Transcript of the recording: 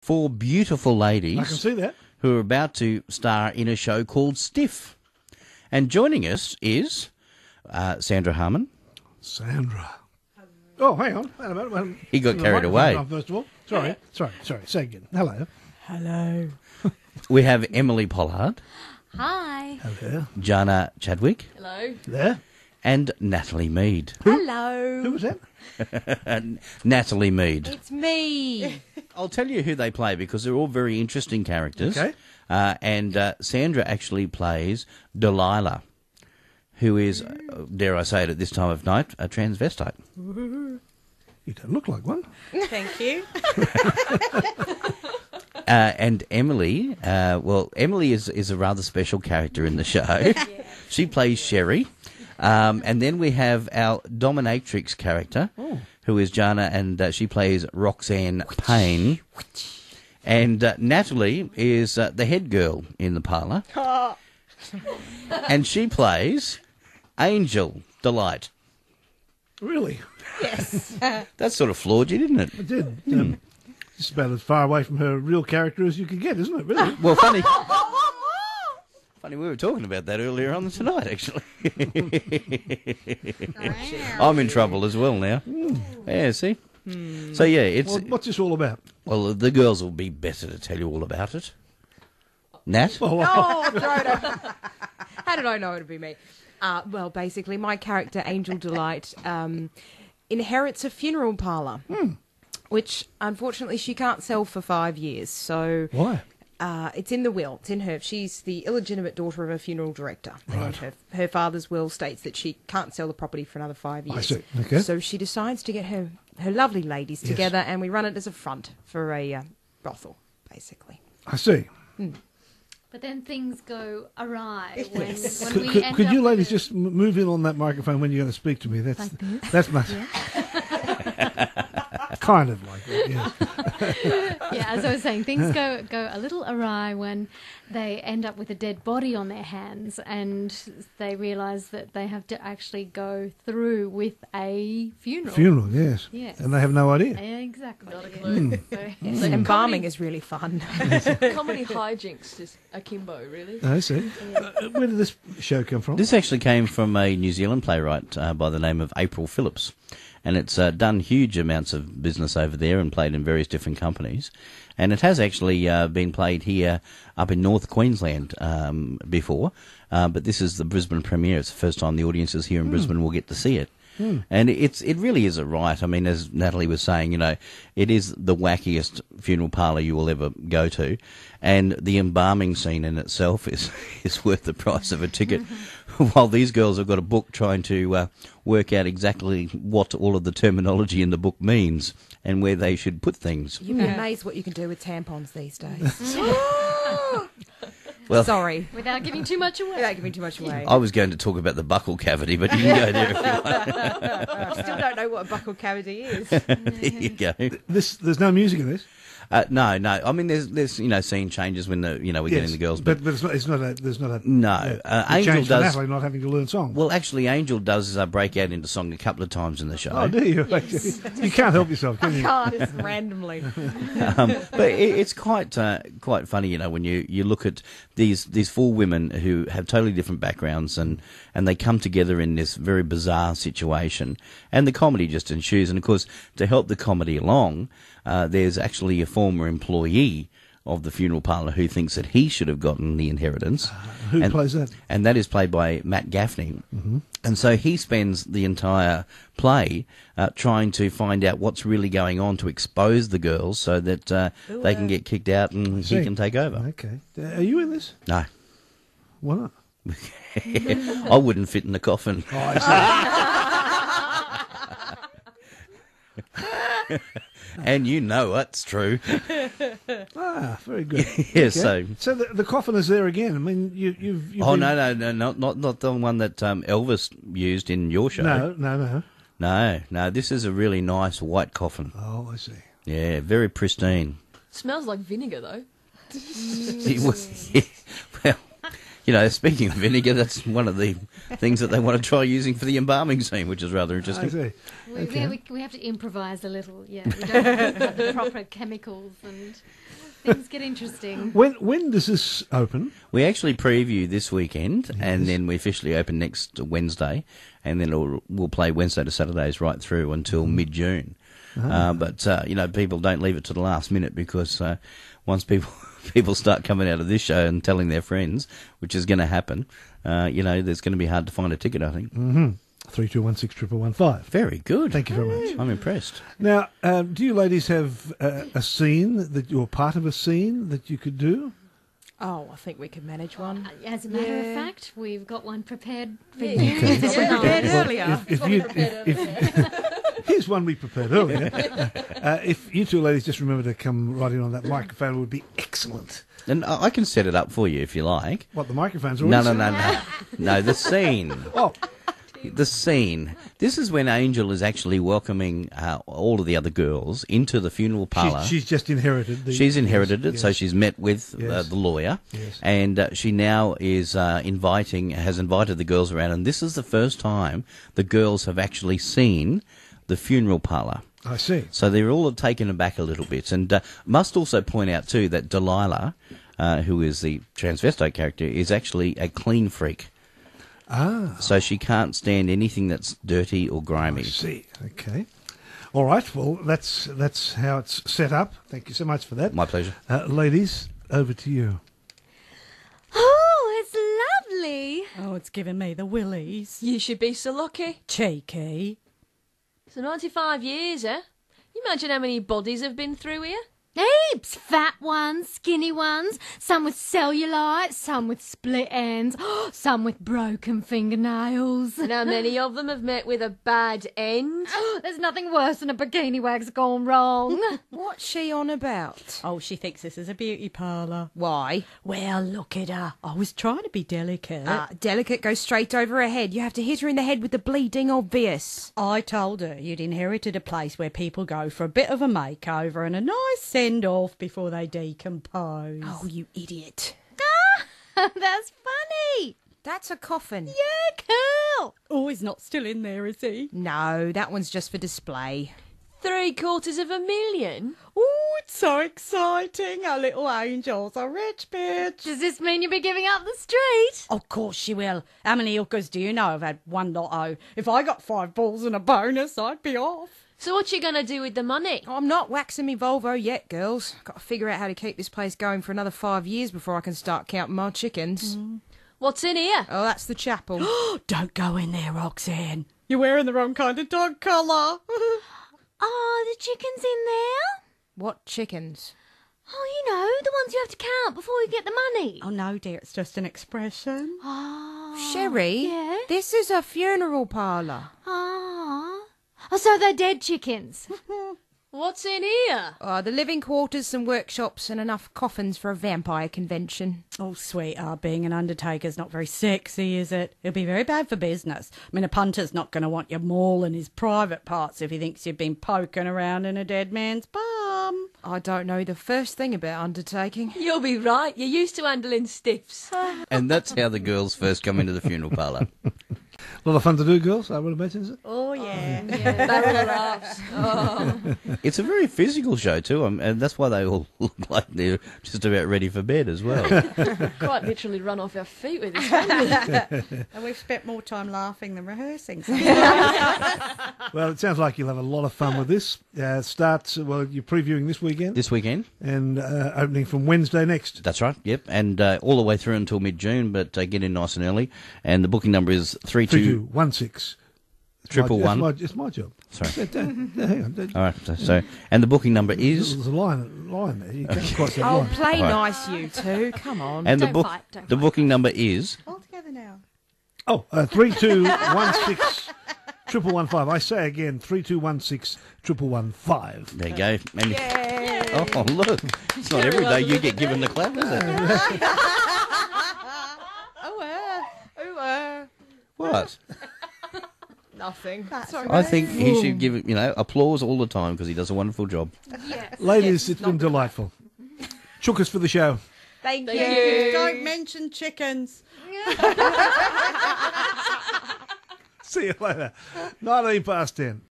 four beautiful ladies I can see that. who are about to star in a show called Stiff. And joining us is Sandra Harmon. Sandra. Oh, hang on. Wait a minute. He got carried away. First of all. Sorry. Say again. Hello. Hello. We have Emily Pollard, Hi. Hello. Jana Chadwick, Hello. There. and Natalie Mead. Hello. Who was that? Natalie Mead. It's me. I'll tell you who they play because they're all very interesting characters. Okay. And Sandra actually plays Delilah, who is, dare I say it at this time of night, a transvestite. You don't look like one. Thank you. And Emily, Emily is a rather special character in the show. She plays Sherry. And then we have our dominatrix character, who is Jana, and she plays Roxanne Payne. And Natalie is the head girl in the parlour. And she plays Angel Delight. Really? Yes. That sort of floored you, didn't it? I did. Just about as far away from her real character as you could get, isn't it? Really? Well, funny. Funny, we were talking about that earlier on tonight, actually. I'm in trouble as well now. Yeah, see? So, yeah, it's... Well, what's this all about? Well, the girls will be better to tell you all about it. Nat? Oh, Rhoda. How did I know it would be me? Well, basically, my character, Angel Delight, inherits a funeral parlour, which, unfortunately, she can't sell for 5 years. So Why? it's in the will. It's in her. She's the illegitimate daughter of a funeral director. Right. And her father's will states that she can't sell the property for another 5 years. I see. Okay. So she decides to get her lovely ladies Yes. together, and we run it as a front for a brothel, basically. I see. But then things go awry when we Could, end could up you with ladies a- just move in on that microphone when you're going to speak to me? That's Like this? That's much. Kind of like that, yeah. Yeah, as I was saying, things go a little awry when they end up with a dead body on their hands and they realise that they have to actually go through with a funeral. Funeral, yes. Yes. And they have no idea. Exactly. Not a clue. So, Yes. Embalming is really fun. Comedy hijinks is akimbo, really. I see. Where did this show come from? This actually came from a New Zealand playwright by the name of April Phillips. And it's done huge amounts of business over there and played in various different companies. And it has actually been played here up in North Queensland before. But this is the Brisbane premiere. It's the first time the audiences here in Brisbane will get to see it. And it really is a riot. I mean, as Natalie was saying, you know, it is the wackiest funeral parlour you will ever go to. And the embalming scene in itself is worth the price of a ticket. While these girls have got a book trying to work out exactly what all of the terminology in the book means and where they should put things. You'd be amazed what you can do with tampons these days. Well, Sorry. without giving too much away. Without giving too much away. I was going to talk about the buccal cavity, but you can go there if you like. I still don't know what a buckle cavity is. There you go. There's no music in this. No. I mean, there's scene changes when we're getting the girls, but there's not a no. Angel change for does. Natalie not having to learn songs. Well, actually, Angel does break out into song a couple of times in the show. Oh, do you? You can't help yourself, can you? Just randomly. But it's quite funny, you know, when you look at these four women who have totally different backgrounds and they come together in this very bizarre situation, and the comedy just ensues. And of course, to help the comedy along, there's actually a former employee of the funeral parlour who thinks that he should have gotten the inheritance. Who plays that? And that is played by Matt Gaffney. Mm-hmm. And so he spends the entire play trying to find out what's really going on to expose the girls so that they can get kicked out and he can take over. Okay. Are you in this? No. Why not? I wouldn't fit in the coffin. Oh, I see. And you know it's true. Very good. Yeah, Okay. So the coffin is there again. I mean, you've Oh, been... no, not the one that Elvis used in your show. No, this is a really nice white coffin. Oh, I see. Yeah, very pristine. Smells like vinegar, though. Well, You know, speaking of vinegar, that's one of the things that they want to try using for the embalming scene, which is rather I interesting. see. We have to improvise a little. Yeah, we don't have the proper chemicals and things get interesting. When does this open? We actually preview this weekend, and then we officially open next Wednesday, and then we'll play Wednesday to Saturdays right through until mid-June. But you know, people don't leave it to the last minute, because once people start coming out of this show and telling their friends, which is going to happen, you know, there's going to be hard to find a ticket, I think. 32161115. Very good. Thank you very much. I'm impressed. Now, do you ladies have a scene that you're part of a scene that you could do? Oh, I think we could manage one. As a matter of Yeah. fact, we've got one prepared for Yeah. you. Okay. It's Yeah. on. Prepared earlier. Here's one we prepared earlier. If you two ladies just remember to come right in on that microphone, it would be excellent. And I can set it up for you if you like. What, the microphones are No, already no, set? no, no. No, the scene. Oh, The scene. This is when Angel is actually welcoming all of the other girls into the funeral parlour. she's just inherited the... She's inherited it, Yes. so she's met with Yes. the lawyer, Yes. and she now is has invited the girls around, and this is the first time the girls have actually seen the funeral parlour. I see. So they're all taken aback a little bit, and must also point out too that Delilah, who is the transvestite character, is actually a clean freak. Ah, So she can't stand anything that's dirty or I grimy. see. Okay. All right, well, that's how it's set up. Thank you so much for that. My pleasure. Ladies, over to you. Oh, it's lovely. Oh, it's giving me the willies. You should be so lucky. Cheeky. So 95 years, eh? You imagine how many bodies have been through here? Heaps. Fat ones, skinny ones, some with cellulite, some with split ends, some with broken fingernails. And how many of them have met with a bad end? There's nothing worse than a bikini wax gone wrong. What's she on about? Oh, she thinks this is a beauty parlour. Why? Well, look at her. I was trying to be delicate. Delicate goes straight over her head. You have to hit her in the head with the bleeding obvious. I told her you'd inherited a place where people go for a bit of a makeover and a nice send-off before they decompose. Oh, you idiot. That's funny. That's a coffin. yeah, cool. Oh, he's not still in there, is he? No, that one's just for display. $750,000? Oh, it's so exciting. Our little angel's a rich bitch. Does this mean you'll be giving up the street? Of course she will. How many hookers do you know have had one lotto? If I got 5 balls and a bonus, I'd be off. So what you gonna do with the money? Oh, I'm not waxing me Volvo yet, girls. Got to figure out how to keep this place going for another 5 years before I can start counting my chickens. What's in here? Oh, that's the chapel. Don't go in there, Roxanne. You're wearing the wrong kind of dog collar. Oh, the chicken's in there? What chickens? Oh, you know, the ones you have to count before you get the money. Oh, no, dear, it's just an expression. Oh. Sherry, Yeah? this is a funeral parlour. Oh. Oh, so they're dead chickens. What's in here? The living quarters, some workshops, and enough coffins for a vampire convention. Oh, sweetheart, being an undertaker's not very sexy, is it? It'll be very bad for business. I mean, a punter's not going to want you mauling his private parts if he thinks you've been poking around in a dead man's bum. I don't know the first thing about undertaking. You'll be right. You're used to handling stiffs. And that's how the girls first come into the funeral parlour. A lot of fun to do, girls, I would imagine, is it? Oh, yeah. Barrel of laughs. Oh. It's a very physical show too, and that's why they all look like they're just about ready for bed as well. Quite literally run off our feet with this. haven't we? And we've spent more time laughing than rehearsing. Well, it sounds like you'll have a lot of fun with this. Starts, well, you're previewing this weekend This weekend, and opening from Wednesday next. that's right, yep, and all the way through until mid-June, but get in nice and early. And the booking number is 3216. Triple one. It's my job. Sorry. Hang on. All right, so and the booking number is There's a line there. You can't cross that Oh, line. play Right. nice, you two. Come on. and Don't fight, don't the fight. booking number is All together now. Oh, 3216 115. I say again, 3216 115. there you go. And, oh look, it's not every day you get given the clap, is it? What? Nothing. I think he should give applause all the time because he does a wonderful job. Ladies, it's been delightful. Chookers for the show. Thank you. Don't mention chickens. See you later. 19 past 10.